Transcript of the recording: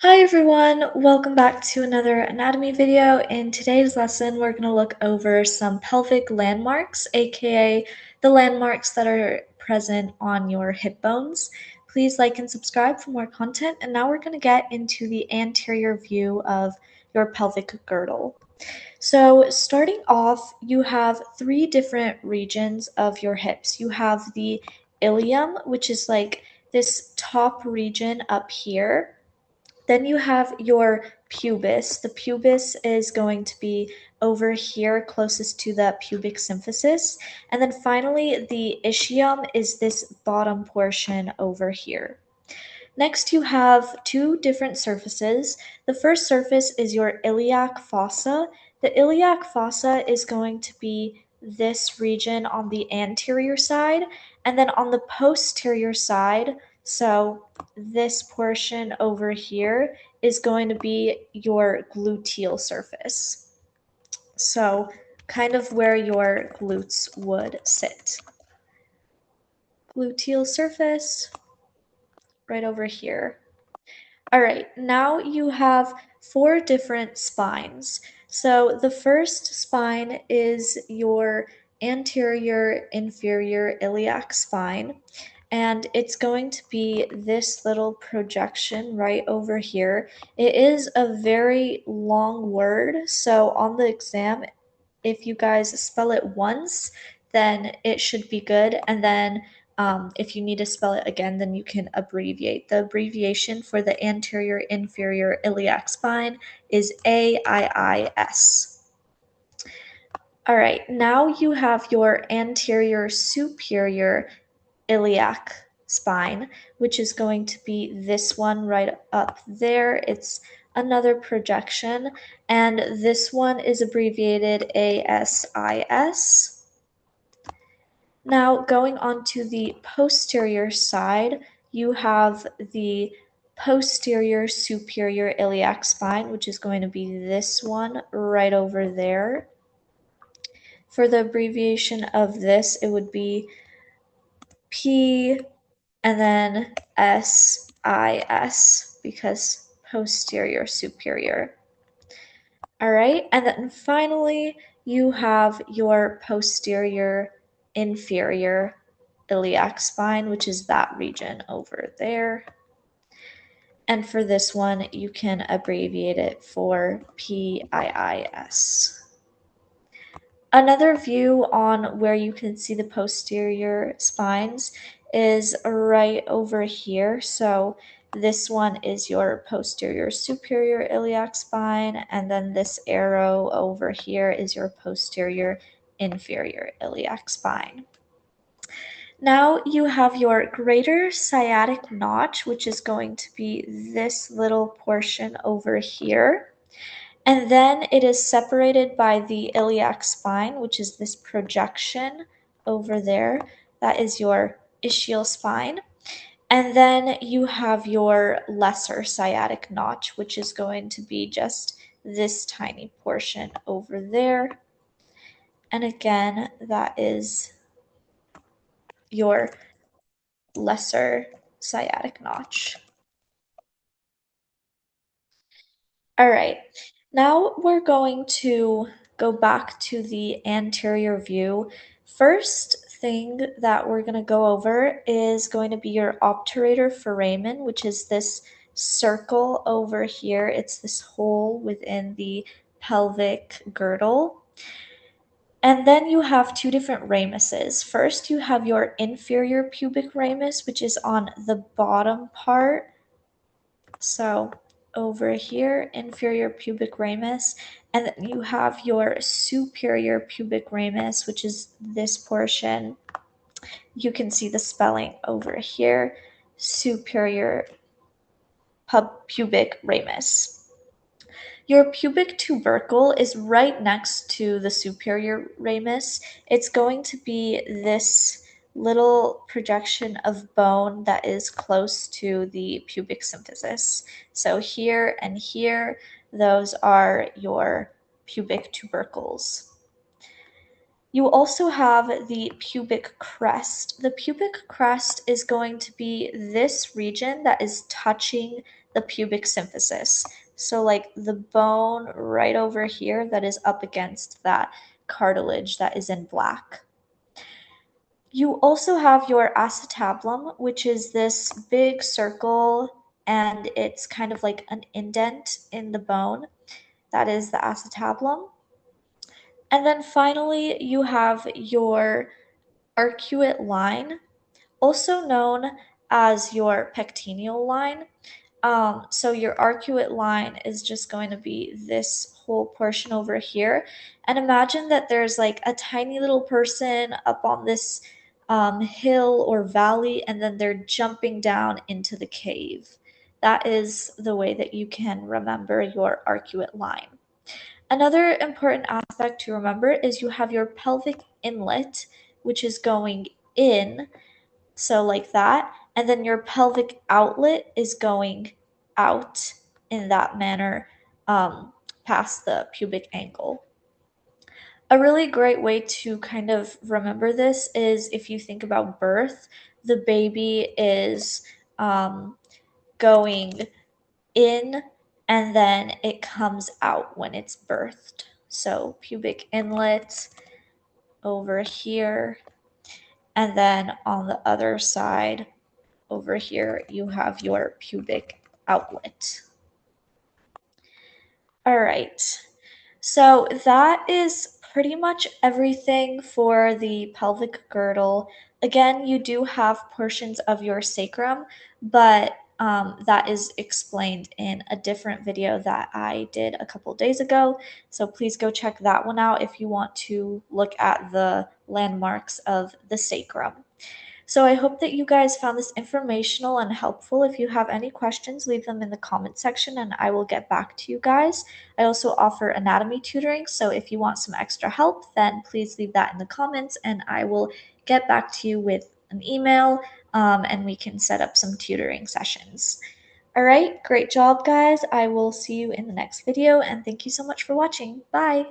Hi everyone, welcome back to another anatomy video. In today's lesson, we're going to look over some pelvic landmarks, aka the landmarks that are present on your hip bones. Please like and subscribe for more content. And now we're going to get into the anterior view of your pelvic girdle. So starting off, you have three different regions of your hips. You have the ilium, which is like this top region up here. Then you have your pubis. The pubis is going to be over here closest to the pubic symphysis. And then finally, the ischium is this bottom portion over here. Next, you have two different surfaces. The first surface is your iliac fossa. The iliac fossa is going to be this region on the anterior side, and then on the posterior side, so this portion over here is going to be your gluteal surface. So kind of where your glutes would sit. Gluteal surface right over here. All right, now you have four different spines. So the first spine is your anterior inferior iliac spine, and it's going to be this little projection right over here. It is a very long word, so on the exam, if you guys spell it once, then it should be good, and then if you need to spell it again, then you can abbreviate. The abbreviation for the anterior inferior iliac spine is AIIS. All right, now you have your anterior superior iliac spine, which is going to be this one right up there. It's another projection, and this one is abbreviated ASIS. Now, going on to the posterior side, you have the posterior superior iliac spine, which is going to be this one right over there. For the abbreviation of this, it would be P and then SIS because posterior superior. All right, and then finally, you have your posterior inferior iliac spine, which is that region over there. And for this one, you can abbreviate it for PIIS. Another view on where you can see the posterior spines is right over here. So this one is your posterior superior iliac spine, and then this arrow over here is your posterior inferior iliac spine. Now you have your greater sciatic notch, which is going to be this little portion over here. And then it is separated by the iliac spine, which is this projection over there. That is your ischial spine. And then you have your lesser sciatic notch, which is going to be just this tiny portion over there. And again, that is your lesser sciatic notch. All right, now we're going to go back to the anterior view. First thing that we're going to go over is going to be your obturator foramen, which is this circle over here. It's this hole within the pelvic girdle. And then you have two different ramuses. First, you have your inferior pubic ramus, which is on the bottom part. So over here, inferior pubic ramus, and then you have your superior pubic ramus, which is this portion. You can see the spelling over here, superior pubic ramus. Your pubic tubercle is right next to the superior ramus. It's going to be this little projection of bone that is close to the pubic symphysis. So here and here, those are your pubic tubercles. You also have the pubic crest. The pubic crest is going to be this region that is touching the pubic symphysis. So like the bone right over here that is up against that cartilage that is in black. You also have your acetabulum, which is this big circle and it's kind of like an indent in the bone. That is the acetabulum. And then finally, you have your arcuate line, also known as your pectineal line. So your arcuate line is just going to be this whole portion over here. And imagine that there's like a tiny little person up on this hill or valley, and then they're jumping down into the cave. That is the way that you can remember your arcuate line. Another important aspect to remember is you have your pelvic inlet, which is going in, so like that, and then your pelvic outlet is going out in that manner, past the pubic angle. A really great way to kind of remember this is if you think about birth, the baby is going in and then it comes out when it's birthed. So pubic inlet over here, and then on the other side over here, you have your pubic outlet. All right, so that is pretty much everything for the pelvic girdle. Again, you do have portions of your sacrum, but that is explained in a different video that I did a couple days ago. So please go check that one out if you want to look at the landmarks of the sacrum. So I hope that you guys found this informational and helpful. If you have any questions, leave them in the comment section and I will get back to you guys. I also offer anatomy tutoring, so if you want some extra help, then please leave that in the comments and I will get back to you with an email, and we can set up some tutoring sessions. All right, great job, guys. I will see you in the next video and thank you so much for watching. Bye.